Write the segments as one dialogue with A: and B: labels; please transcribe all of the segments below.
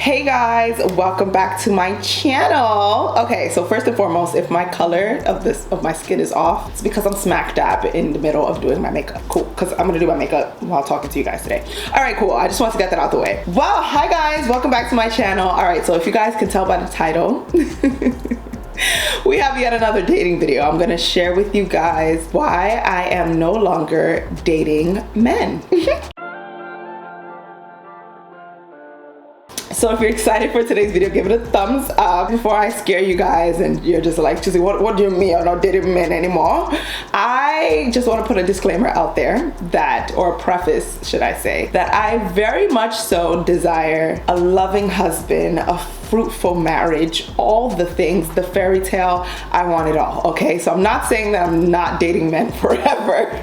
A: Hey guys, welcome back to my channel. Okay, so first and foremost, if my color of my skin is off, it's because I'm smack dab in the middle of doing my makeup. Cool, because I'm gonna do my makeup while talking to you guys today. All right, cool. I just want to get that out the way. Well, hi guys, welcome back to my channel. All right, so if you guys can tell by the title, we have yet another dating video. I'm gonna share with you guys why I am no longer dating men. So if you're excited for today's video, give it a thumbs up before I scare you guys and you're just like, Chizi, what do you mean I'm not dating men anymore? I just want to put a disclaimer out there that, or a preface, should I say, that I very much so desire a loving husband, a fruitful marriage, all the things, the fairy tale. I want it all, okay? So I'm not saying that I'm not dating men forever,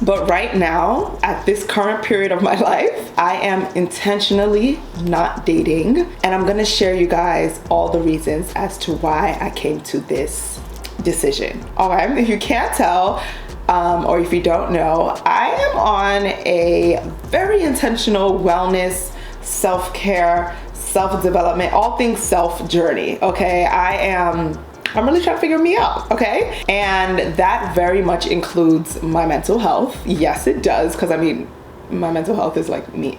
A: but right now, at this current period of my life, I am intentionally not dating, and I'm gonna share you guys all the reasons as to why I came to this decision. All right, if you can't tell, or if you don't know, I am on a very intentional wellness, self-care, self-development, all things self journey, okay? I'm really trying to figure me out, okay? And that very much includes my mental health. Yes, it does, because I mean, my mental health is like me.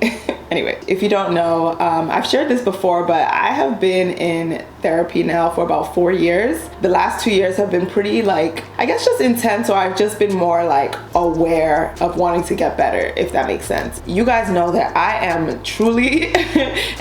A: Anyway, if you don't know, I've shared this before, but I have been in therapy now for about 4 years. The last 2 years have been pretty, like, I guess just intense, or I've just been more like aware of wanting to get better, if that makes sense. You guys know that I am truly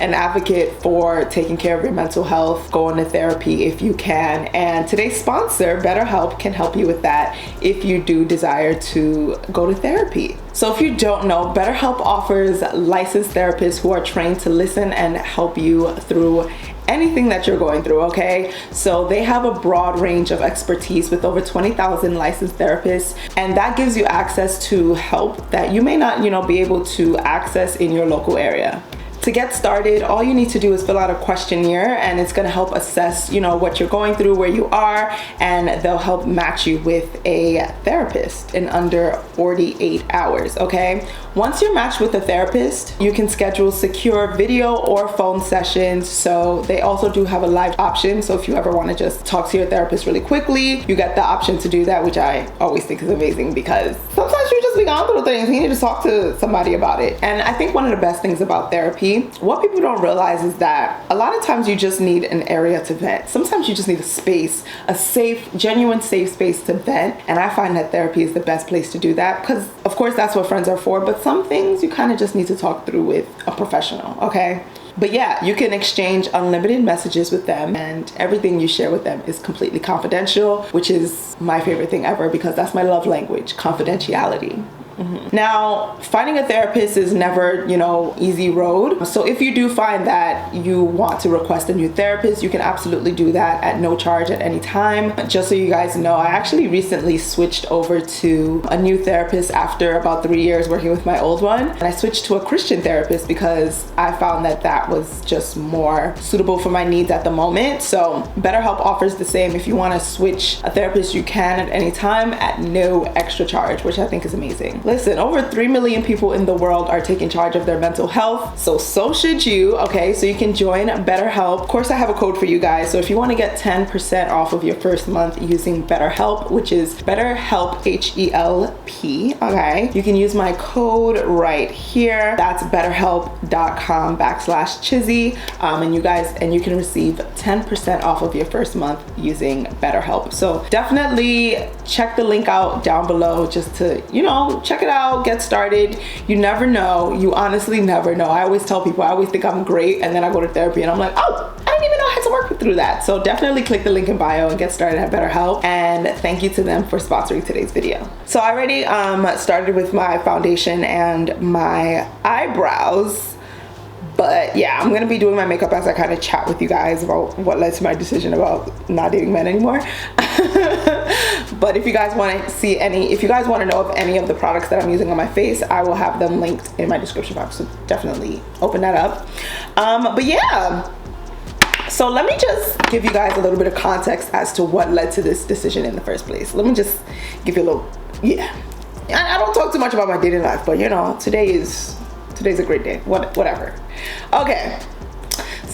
A: an advocate for taking care of your mental health, going to therapy if you can. And today's sponsor, BetterHelp, can help you with that if you do desire to go to therapy. So if you don't know, BetterHelp offers licensed therapists who are trained to listen and help you through anything that you're going through, okay? So they have a broad range of expertise with over 20,000 licensed therapists, and that gives you access to help that you may not, be able to access in your local area. To get started, all you need to do is fill out a questionnaire, and it's gonna help assess, what you're going through, where you are, and they'll help match you with a therapist in under 48 hours, okay? Once you're matched with a therapist, you can schedule secure video or phone sessions. So they also do have a live option. So if you ever wanna just talk to your therapist really quickly, you get the option to do that, which I always think is amazing, because sometimes you just be going through things, you need to talk to somebody about it. And I think one of the best things about therapy, what people don't realize is that a lot of times you just need an area to vent. Sometimes you just need a space, a safe, genuine safe space to vent. And I find that therapy is the best place to do that, because of course that's what friends are for, but some things you kind of just need to talk through with a professional, okay? But yeah, you can exchange unlimited messages with them, and everything you share with them is completely confidential, which is my favorite thing ever, because that's my love language, confidentiality. Now, finding a therapist is never, easy road. So if you do find that you want to request a new therapist, you can absolutely do that at no charge at any time. Just so you guys know, I actually recently switched over to a new therapist after about 3 years working with my old one. And I switched to a Christian therapist because I found that that was just more suitable for my needs at the moment. So BetterHelp offers the same. If you want to switch a therapist, you can at any time at no extra charge, which I think is amazing. Listen, over 3 million people in the world are taking charge of their mental health, so should you, okay? So you can join BetterHelp. Of course, I have a code for you guys, so if you want to get 10% off of your first month using BetterHelp, which is BetterHelp, H-E-L-P, okay? You can use my code right here. That's betterhelp.com/Chizi, and you can receive 10% off of your first month using BetterHelp. So definitely check the link out down below just to, check it out, get started. You never know. You honestly never know. I always tell people, I always think I'm great, and then I go to therapy and I'm like, oh, I didn't even know I had to work through that. So definitely click the link in bio and get started at BetterHelp. And thank you to them for sponsoring today's video. So I already started with my foundation and my eyebrows. But yeah, I'm gonna be doing my makeup as I kind of chat with you guys about what led to my decision about not dating men anymore. But if you guys want to see if you guys want to know of any of the products that I'm using on my face, I will have them linked in my description box. So definitely open that up. But yeah, so let me just give you guys a little bit of context as to what led to this decision in the first place. Let me just give you a little, I don't talk too much about my dating life, but today's a great day, whatever. Okay,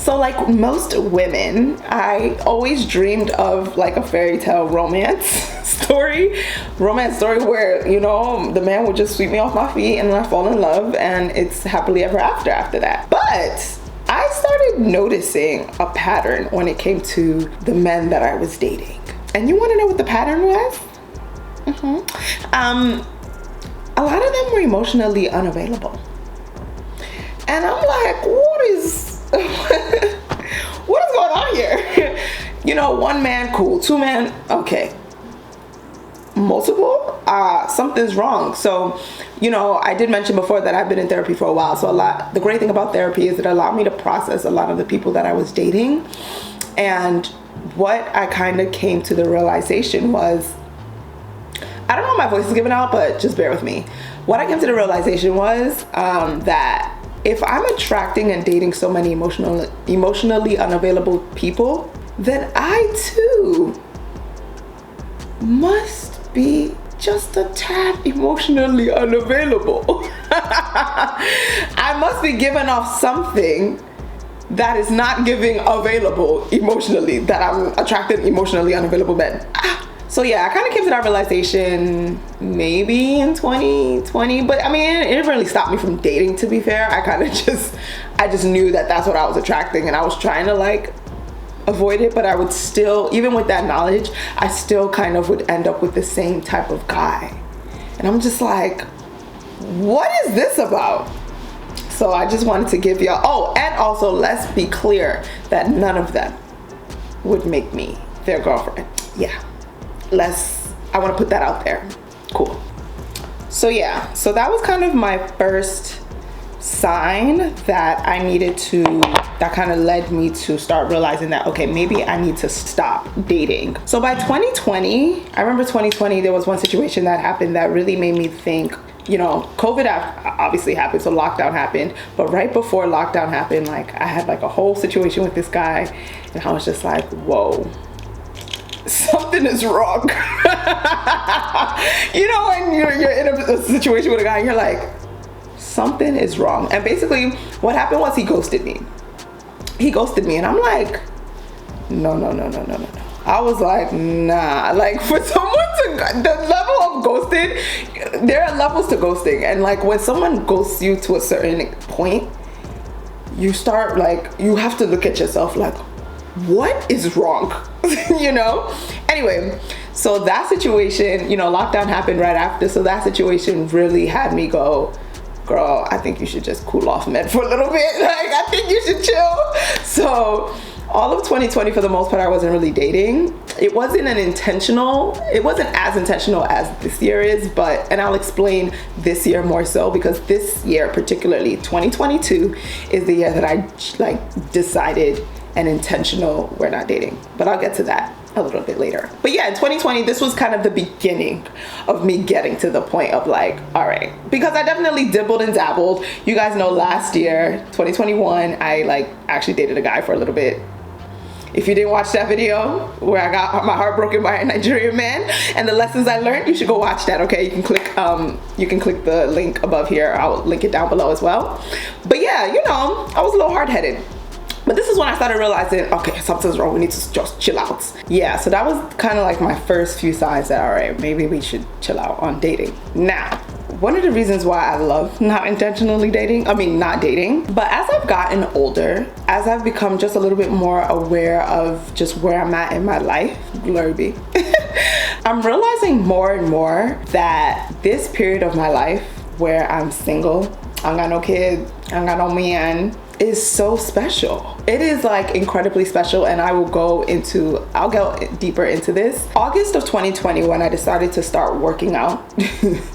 A: So like most women, I always dreamed of like a fairy tale romance story where, you know, the man would just sweep me off my feet and then I fall in love and it's happily ever after that. But I started noticing a pattern when it came to the men that I was dating. And you want to know what the pattern was? A lot of them were emotionally unavailable. And I'm like, what is going on here? You know, one man, cool. Two men, okay. Multiple, something's wrong. So, you know, I did mention before that I've been in therapy for a while. So the great thing about therapy is it allowed me to process a lot of the people that I was dating. And what I kind of came to the realization was, I don't know if my voice is giving out, but just bear with me. What I came to the realization was that if I'm attracting and dating so many emotionally unavailable people, then I too must be just a tad emotionally unavailable. I must be giving off something that is not giving available emotionally, that I'm attracting emotionally unavailable men. So yeah, I kind of came to that realization maybe in 2020, but I mean, it didn't really stop me from dating, to be fair. I just knew that that's what I was attracting, and I was trying to like avoid it, but I would still, even with that knowledge, I still kind of would end up with the same type of guy. And I'm just like, what is this about? So I just wanted to give y'all, oh, and also let's be clear that none of them would make me their girlfriend. Yeah. I want to put that out there. Cool. So yeah, so that was kind of my first sign that I needed to, that kind of led me to start realizing that, okay, maybe I need to stop dating. So by 2020, I remember 2020, there was one situation that happened that really made me think, you know, COVID obviously happened, so lockdown happened, but right before lockdown happened, like I had like a whole situation with this guy and I was just like, whoa, something is wrong. You know, when you're in a situation with a guy and you're like, something is wrong. And basically what happened was he ghosted me and I'm like, no. I was like, nah, like for someone to, the level of ghosted, there are levels to ghosting. And like when someone ghosts you to a certain point, you start like, you have to look at yourself like, what is wrong? You know? Anyway, so that situation, you know, lockdown happened right after. So that situation really had me go, girl, I think you should just cool off med for a little bit. Like, I think you should chill. So all of 2020, for the most part, I wasn't really dating. It wasn't as intentional as this year is, and I'll explain this year more so, because this year, particularly 2022, is the year that I like decided and intentional we're not dating. But I'll get to that a little bit later. But yeah, in 2020, this was kind of the beginning of me getting to the point of like, all right, because I definitely dibbled and dabbled. You guys know last year, 2021, I like actually dated a guy for a little bit. If you didn't watch that video where I got my heart broken by a Nigerian man and the lessons I learned, you should go watch that, okay? You can click the link above here. I'll link it down below as well. But yeah, you know, I was a little hard-headed. But this is when I started realizing, okay, something's wrong. We need to just chill out. Yeah, so that was kind of like my first few signs that, all right, maybe we should chill out on dating. Now, one of the reasons why I love not dating, but as I've gotten older, as I've become just a little bit more aware of just where I'm at in my life, glory be, I'm realizing more and more that this period of my life where I'm single, I ain't got no kid, I ain't got no man, is so special. It is like incredibly special, and I'll go deeper into this. August of 2020, when I decided to start working out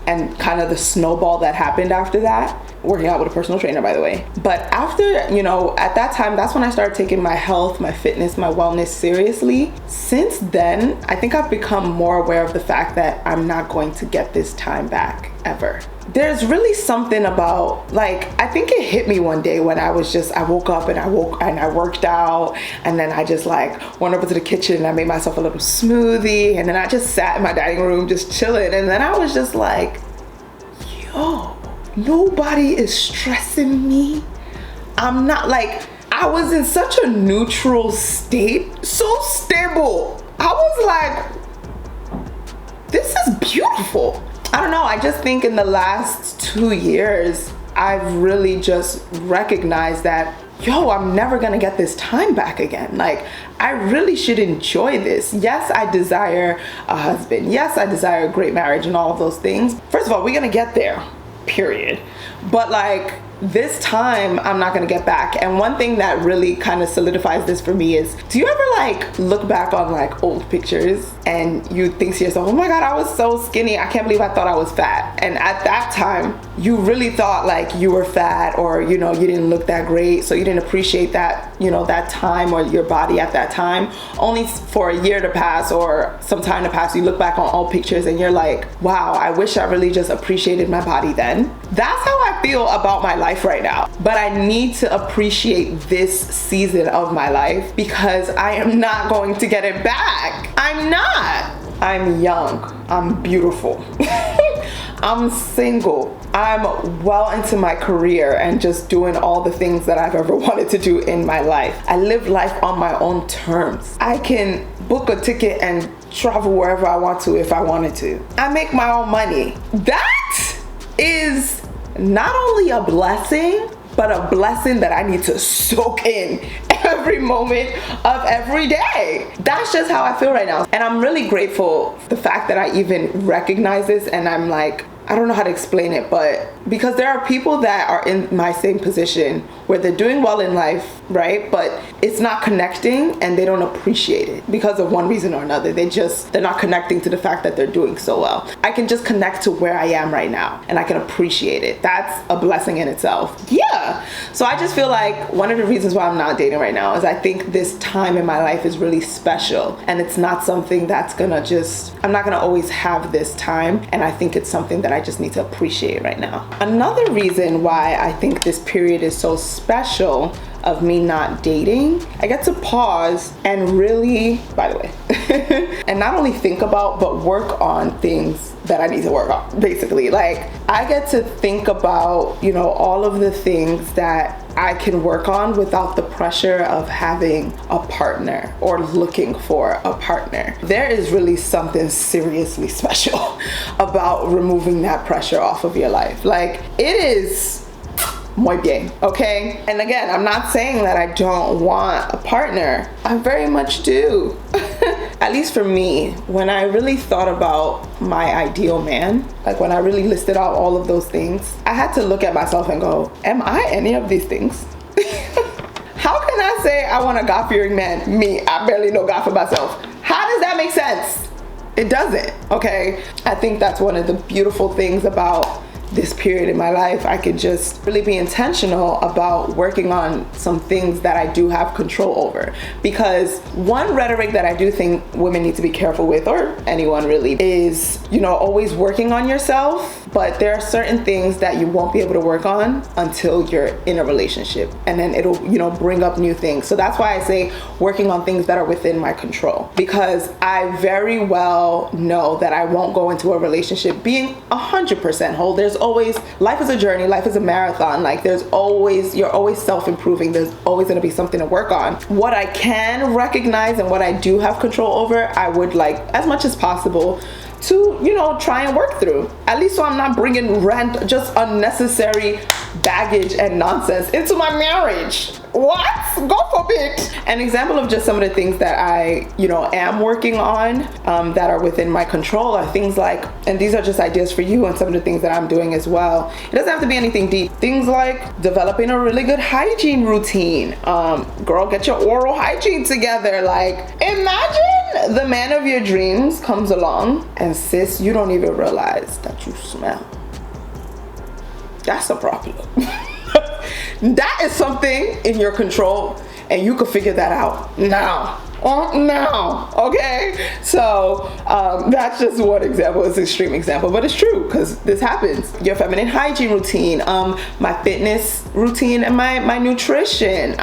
A: and kind of the snowball that happened after that, working out with a personal trainer, by the way. But after, you know, at that time, that's when I started taking my health, my fitness, my wellness seriously. Since then, I think I've become more aware of the fact that I'm not going to get this time back ever. There's really something about, like, I think it hit me one day when I woke up and I worked out, and then I just like went over to the kitchen and I made myself a little smoothie, and then I just sat in my dining room just chilling, and then I was just like, yo, nobody is stressing me. I'm not like, I was in such a neutral state, so stable. I was like, this is beautiful. I don't know, I just think in the last 2 years, I've really just recognized that, yo, I'm never gonna get this time back again. Like, I really should enjoy this. Yes, I desire a husband. Yes, I desire a great marriage and all of those things. First of all, we're gonna get there, period. But like, this time I'm not gonna get back. And one thing that really kind of solidifies this for me is, do you ever like look back on like old pictures and you think to yourself, oh my God, I was so skinny. I can't believe I thought I was fat. And at that time, you really thought like you were fat, or, you know, you didn't look that great. So you didn't appreciate that, you know, that time or your body at that time. Only for a year to pass or some time to pass, you look back on old pictures and you're like, wow, I wish I really just appreciated my body then. That's how I feel about my life right now. But I need to appreciate this season of my life because I am not going to get it back. I'm not. I'm young. I'm beautiful. I'm single. I'm well into my career and just doing all the things that I've ever wanted to do in my life. I live life on my own terms. I can book a ticket and travel wherever I want to if I wanted to. I make my own money. That is not only a blessing, but a blessing that I need to soak in every moment of every day. That's just how I feel right now. And I'm really grateful for the fact that I even recognize this, and I'm like, I don't know how to explain it, but because there are people that are in my same position where they're doing well in life, right? But it's not connecting and they don't appreciate it because of one reason or another. They're not connecting to the fact that they're doing so well. I can just connect to where I am right now and I can appreciate it. That's a blessing in itself. Yeah. So I just feel like one of the reasons why I'm not dating right now is I think this time in my life is really special, and it's not something that's gonna I'm not gonna always have this time, and I think it's something that I just need to appreciate right now. Another reason why I think this period is so special of me not dating, I get to pause and really, by the way, and not only think about, but work on things that I need to work on, basically. Like, I get to think about, you know, all of the things that I can work on without the pressure of having a partner or looking for a partner. There is really something seriously special about removing that pressure off of your life. Like, it is muy bien, okay? And again, I'm not saying that I don't want a partner. I very much do. At least for me, when I really thought about my ideal man, like when I really listed out all of those things, I had to look at myself and go, am I any of these things? How can I say I want a God-fearing man? Me, I barely know God for myself. How does that make sense? It doesn't, okay? I think that's one of the beautiful things about this period in my life. I could just really be intentional about working on some things that I do have control over. Because one rhetoric that I do think women need to be careful with, or anyone really, is, you know, always working on yourself. But there are certain things that you won't be able to work on until you're in a relationship, and then it'll, you know, bring up new things. So that's why I say working on things that are within my control, because I very well know that I won't go into a relationship being 100% whole. There's always, life is a journey, life is a marathon. Like, you're always self-improving. There's always going to be something to work on. What I can recognize and what I do have control over, I would like, as much as possible, to, you know, try and work through, at least so I'm not bringing just unnecessary baggage and nonsense into my marriage. What? God forbid. An example of just some of the things that I, you know, am working on that are within my control are things like, and these are just ideas for you and some of the things that I'm doing as well. It doesn't have to be anything deep. Things like developing a really good hygiene routine. Girl, get your oral hygiene together. Like, imagine the man of your dreams comes along and sis, you don't even realize that you smell. That's a problem. That is something in your control, and you can figure that out now. Now, okay? So that's just one example. It's an extreme example, but it's true because this happens. Your feminine hygiene routine, my fitness routine and my nutrition,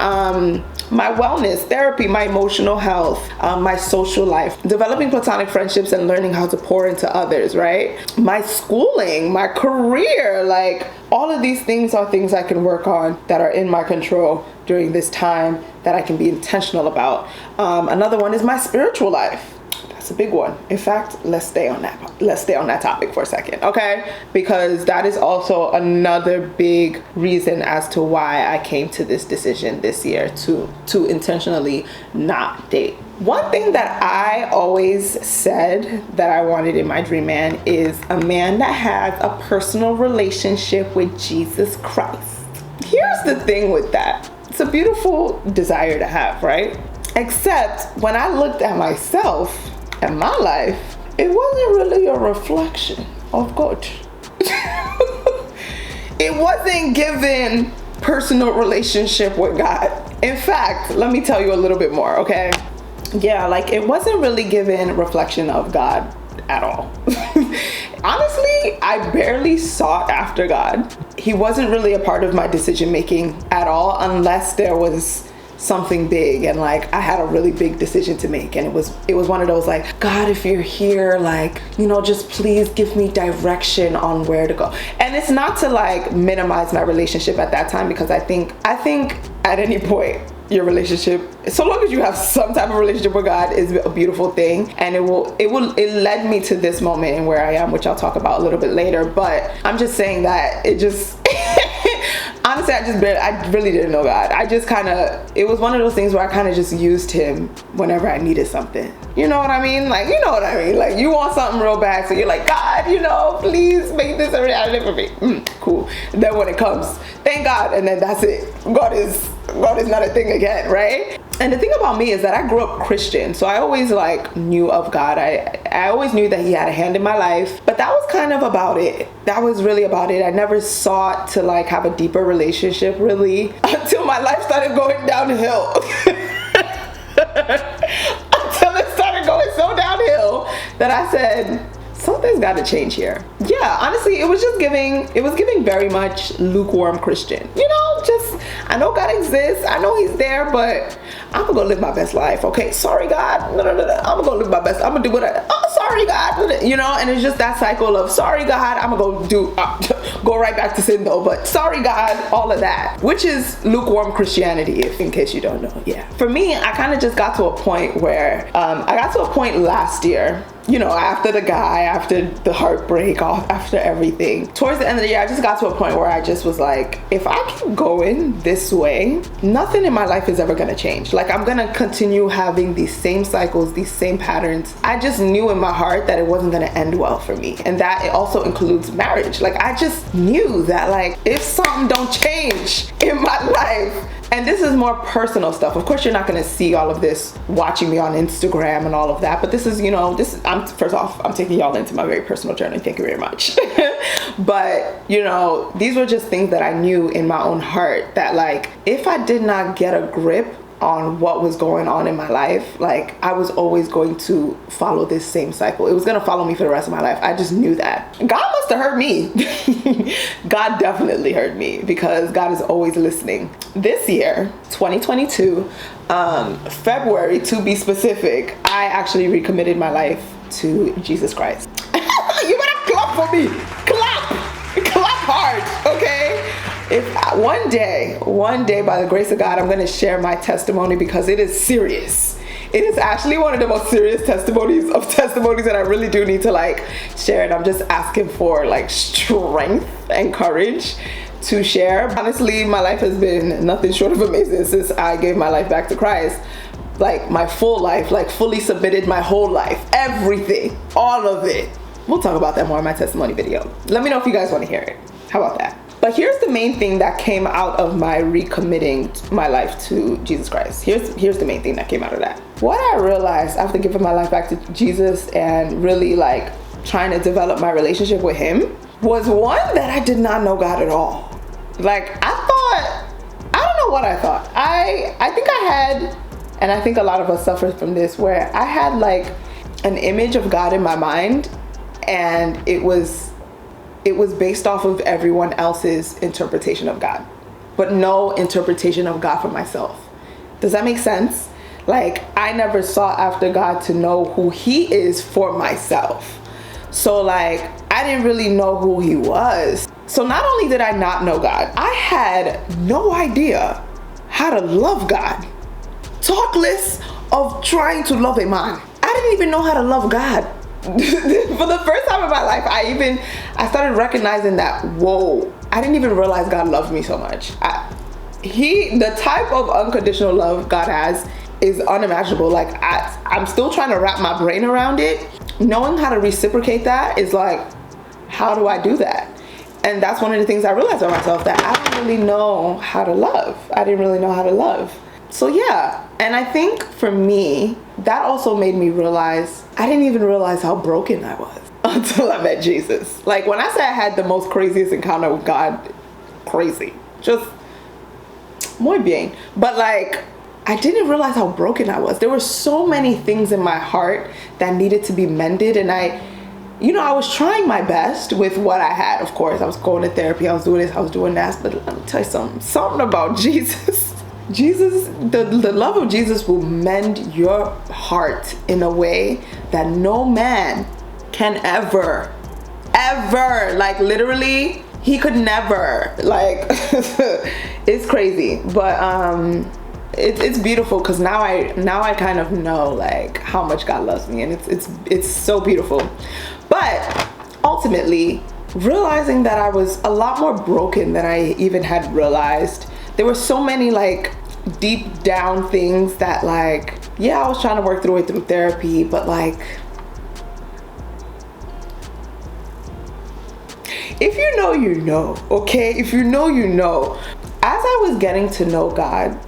A: my wellness, therapy, my emotional health, my social life, developing platonic friendships and learning how to pour into others, right? My schooling, my career, like all of these things are things I can work on that are in my control during this time that I can be intentional about. Another one is my spiritual life. That's a big one. In fact, let's stay on that topic for a second, okay? Because that is also another big reason as to why I came to this decision this year to intentionally not date. One thing that I always said that I wanted in my dream man is a man that has a personal relationship with Jesus Christ. Here's the thing with that. It's a beautiful desire to have, right? Except when I looked at myself and my life, it wasn't really a reflection of God. It wasn't given personal relationship with God. In fact, let me tell you a little bit more, okay? Yeah, like it wasn't really given reflection of God at all. Honestly, I barely sought after God. He wasn't really a part of my decision making at all, unless there was something big and like I had a really big decision to make, and it was one of those like, God, if you're here, like, you know, just please give me direction on where to go. And it's not to like minimize my relationship at that time, because I think at any point your relationship, so long as you have some type of relationship with God, is a beautiful thing. And it led me to this moment and where I am, which I'll talk about a little bit later. But I'm just saying that it just honestly, I really didn't know God. It was one of those things where I kind of just used him whenever I needed something. You know what I mean? Like, you know what I mean? Like, you want something real bad, so you're like, God, you know, please make this a reality for me. Cool. And then when it comes, thank God, and then that's it. God is not a thing again, right? And the thing about me is that I grew up Christian, so I always like knew of God. I always knew that he had a hand in my life, but that was kind of about it. That was really about it. I never sought to like have a deeper relationship really until my life started going downhill. Until it started going so downhill that I said, something's got to change here. Yeah, honestly, it was giving very much lukewarm Christian. You know, just, I know God exists, I know he's there, but I'm gonna go live my best life. Okay, sorry God, no. I'm gonna go live my best. I'm gonna do what sorry God, you know. And it's just that cycle of sorry God, I'm gonna go right back to sin though, but sorry God, all of that, which is lukewarm Christianity, if in case you don't know. Yeah, for me, I kind of just got to a point where I got to a point last year, you know, after the heartbreak, after everything, towards the end of the year, I just got to a point where I just was like, if I keep going this way, nothing in my life is ever gonna change. Like, I'm gonna continue having these same cycles, these same patterns. I just knew in my heart that it wasn't gonna end well for me, and that it also includes marriage. Like, I just knew that, like, if something don't change in my life, and this is more personal stuff. Of course, you're not going to see all of this watching me on Instagram and all of that. But this is, you know, first off, I'm taking y'all into my very personal journey. Thank you very much. But, you know, these were just things that I knew in my own heart that, like, if I did not get a grip on what was going on in my life, like, I was always going to follow this same cycle. It was going to follow me for the rest of my life. I just knew that. God must have heard me. God definitely heard me, because God is always listening. This year, 2022, February to be specific, I actually recommitted my life to Jesus Christ. You better clap for me. Clap hard, okay? If one day, by the grace of God, I'm going to share my testimony, because it is serious. It is actually one of the most serious testimonies that I really do need to like share. And I'm just asking for like strength and courage to share. Honestly, my life has been nothing short of amazing since I gave my life back to Christ. Like, my full life, like fully submitted my whole life, everything, all of it. We'll talk about that more in my testimony video. Let me know if you guys want to hear it. How about that? But here's the main thing that came out of my recommitting my life to Jesus Christ. Here's the main thing that came out of that. What I realized after giving my life back to Jesus and really like trying to develop my relationship with him was, one, that I did not know God at all. Like, I don't know what I thought. I think I had, and I think a lot of us suffer from this, where I had like an image of God in my mind, and it was based off of everyone else's interpretation of God. but no interpretation of God for myself. Does that make sense? Like, I never sought after God to know who he is for myself. So like, I didn't really know who he was. So not only did I not know God, I had no idea how to love God. Talk less of trying to love a man. I didn't even know how to love God. For the first time in my life, I started recognizing that, whoa, I didn't even realize God loved me so much. The type of unconditional love God has is unimaginable. Like, I'm still trying to wrap my brain around it. Knowing how to reciprocate that is like, how do I do that? And that's one of the things I realized about myself, that I didn't really know how to love. I didn't really know how to love. So yeah, and I think for me, that also made me realize, I didn't even realize how broken I was until I met Jesus. Like, when I say I had the most craziest encounter with God, crazy, just muy bien. But like, I didn't realize how broken I was. There were so many things in my heart that needed to be mended. And I was trying my best with what I had. Of course, I was going to therapy. I was doing this, I was doing that. But let me tell you something about Jesus. Jesus, the love of Jesus will mend your heart in a way that no man can ever, like, literally, he could never. Like, it's crazy. But it's beautiful, because now I kind of know like how much God loves me, and it's so beautiful. But ultimately, realizing that I was a lot more broken than I even had realized. There were so many like deep down things that, like, yeah, I was trying to work through it through therapy, but like, if you know, you know, okay? If you know, you know. As I was getting to know God,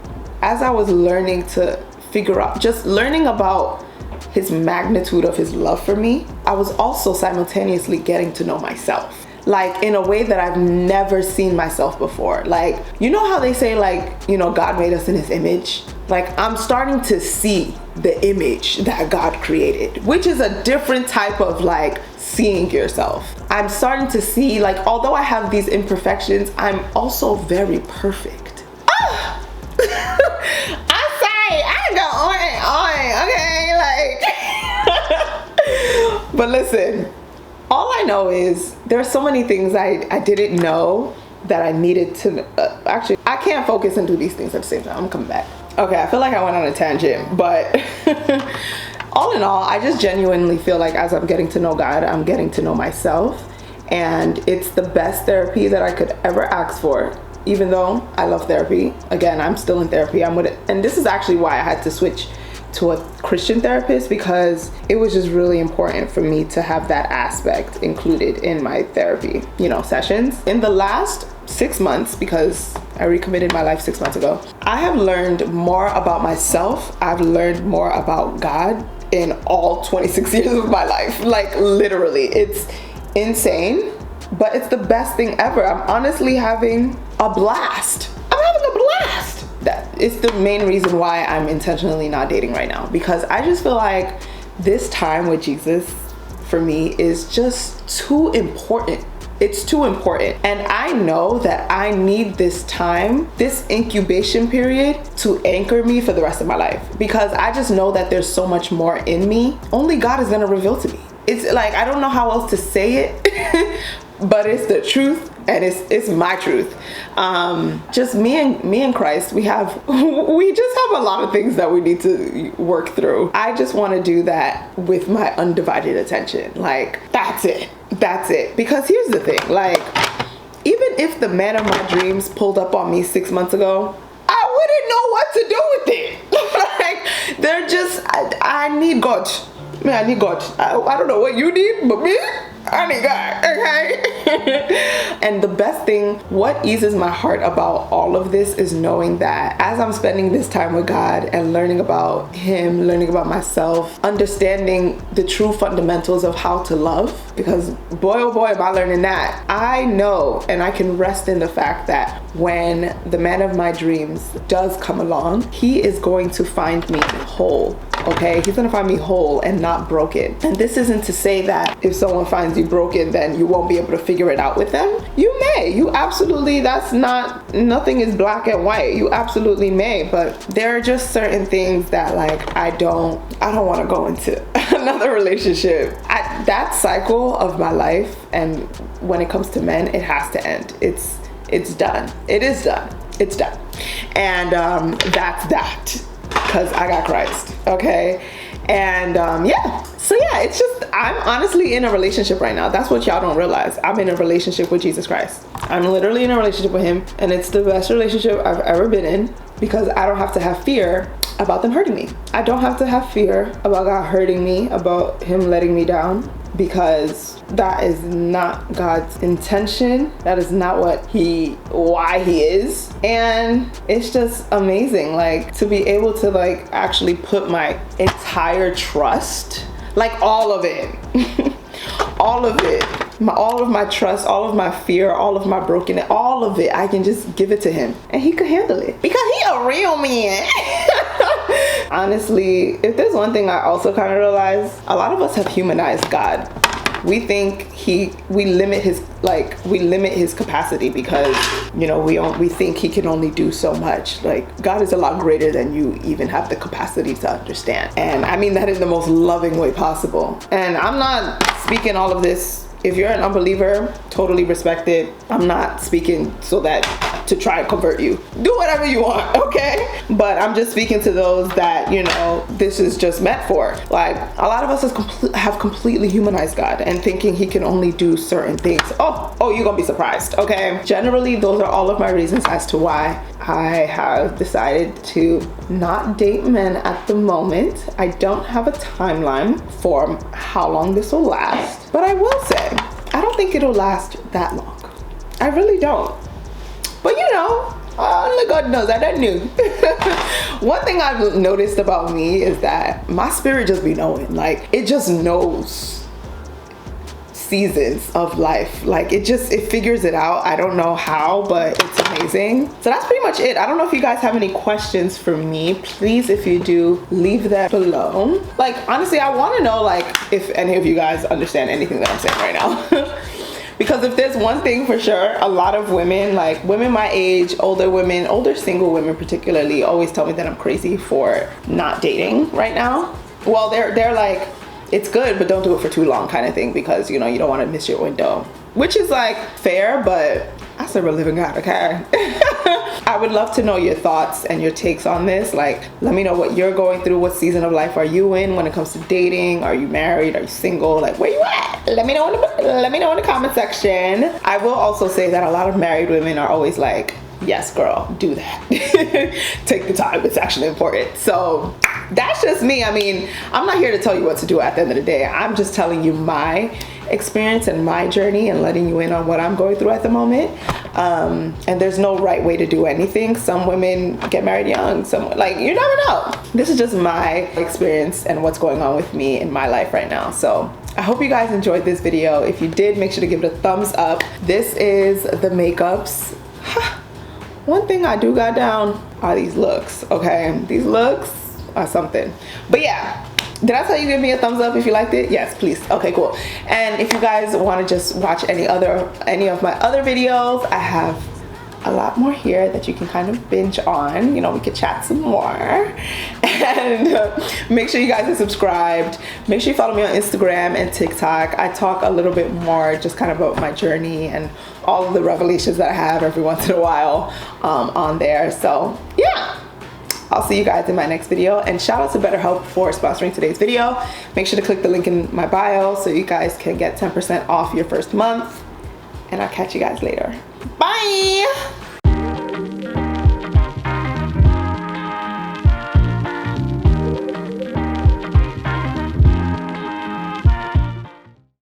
A: as I was learning to figure out, just learning about his magnitude of his love for me, I was also simultaneously getting to know myself. Like, in a way that I've never seen myself before. Like, you know how they say, like, God made us in his image? Like, I'm starting to see the image that God created, which is a different type of like seeing yourself. I'm starting to see, like, although I have these imperfections, I'm also very perfect. Ah! I'm sorry, I go on, okay, like, but listen, all I know is there are so many things I didn't know that I needed to actually, I can't focus and do these things at the same time. I'm coming back. Okay, I feel like I went on a tangent, but all in all, I just genuinely feel like as I'm getting to know God, I'm getting to know myself, and it's the best therapy that I could ever ask for. Even though I love therapy, again, I'm still in therapy. And this is actually why I had to switch to a Christian therapist, because it was just really important for me to have that aspect included in my therapy, sessions. In the last 6 months, because I recommitted my life 6 months ago, I have learned more about myself. I've learned more about God in all 26 years of my life. Like, literally, it's insane, but it's the best thing ever. I'm honestly having a blast. I'm having a blast. That is the main reason why I'm intentionally not dating right now, because I just feel like this time with Jesus for me is just too important. It's too important. And I know that I need this time, this incubation period, to anchor me for the rest of my life, because I just know that there's so much more in me. Only God is gonna reveal to me. It's like, I don't know how else to say it, but it's the truth, and it's my truth. Just me and Christ, we just have a lot of things that we need to work through. I just want to do that with my undivided attention. Like, that's it. Because here's the thing, like, even if the man of my dreams pulled up on me 6 months ago, I wouldn't know what to do with it. Like, they're just, I need God. I need God. I don't know what you need, but me, I need God, okay? And the best thing, what eases my heart about all of this is knowing that as I'm spending this time with God and learning about him, learning about myself, understanding the true fundamentals of how to love, because boy, oh boy, am I learning that. I know, and I can rest in the fact that when the man of my dreams does come along, he is going to find me whole. okay? He's gonna find me whole and not broken. And this isn't to say that if someone finds you broken, then you won't be able to figure it out with them. You may, you absolutely, that's not, nothing is black and white. You absolutely may, but there are just certain things that like, I don't want to go into another relationship. That cycle of my life, and when it comes to men, it has to end. It's done. It is done. It's done. And that's that, because I got Christ, okay? And yeah, so yeah, it's just, I'm honestly in a relationship right now. That's what y'all don't realize. I'm in a relationship with Jesus Christ. I'm literally in a relationship with him, and it's the best relationship I've ever been in, because I don't have to have fear about them hurting me. I don't have to have fear about God hurting me, about him letting me down, because that is not God's intention. That is not why he is. And it's just amazing, like, to be able to like actually put my entire trust, like all of it, all of it, all of my trust, all of my fear, all of my brokenness, all of it, I can just give it to him and he could handle it, because he a real man. Honestly, if there's one thing I also kind of realize, a lot of us have humanized God. We think we limit his capacity, because, you know, we think he can only do so much. Like, God is a lot greater than you even have the capacity to understand. And I mean that in the most loving way possible. And I'm not speaking all of this. If you're an unbeliever, totally respect it. I'm not speaking so that to try and convert you. Do whatever you want, okay? But I'm just speaking to those that, you know, this is just meant for. Like, a lot of us have completely humanized God and thinking he can only do certain things. Oh, you're gonna be surprised, okay? Generally, those are all of my reasons as to why I have decided to not date men at the moment. I don't have a timeline for how long this will last, but I will say, I don't think it'll last that long. I really don't. But you know, only God knows. I don't know. One thing I've noticed about me is that my spirit just be knowing. Like, it just knows seasons of life. Like, it figures it out. I don't know how, but it's amazing. So that's pretty much it. I don't know if you guys have any questions for me. Please, if you do, leave that below. Like, honestly, I want to know, like, if any of you guys understand anything that I'm saying right now. Because if there's one thing for sure, a lot of women, like women my age, older women, older single women particularly, always tell me that I'm crazy for not dating right now. Well, they're like, it's good, but don't do it for too long kind of thing, because, you know, you don't want to miss your window. Which is like fair, but I serve a living God, okay? I would love to know your thoughts and your takes on this. Like, let me know what you're going through. What season of life are you in when it comes to dating? Are you married? Are you single? Like, where you at? Let me know in the comment section. I will also say that a lot of married women are always like, yes, girl, do that. Take the time. It's actually important. So that's just me. I mean, I'm not here to tell you what to do at the end of the day. I'm just telling you my experience and my journey and letting you in on what I'm going through at the moment. And there's no right way to do anything. Some women get married young. Some, like, you never know. This is just my experience and what's going on with me in my life right now. So I hope you guys enjoyed this video. If you did, make sure to give it a thumbs up. This is the makeups. One thing I do got down are these looks, okay? These looks are something. But yeah, did I tell you to give me a thumbs up if you liked it? Yes, please. Okay, cool. And if you guys want to just watch any of my other videos, I have a lot more here that you can kind of binge on. You know, we could chat some more. And make sure you guys are subscribed. Make sure you follow me on Instagram and TikTok. I talk a little bit more just kind of about my journey and all of the revelations that I have every once in a while on there. So yeah, I'll see you guys in my next video. And shout out to BetterHelp for sponsoring today's video. Make sure to click the link in my bio so you guys can get 10% off your first month. And I'll catch you guys later. Bye!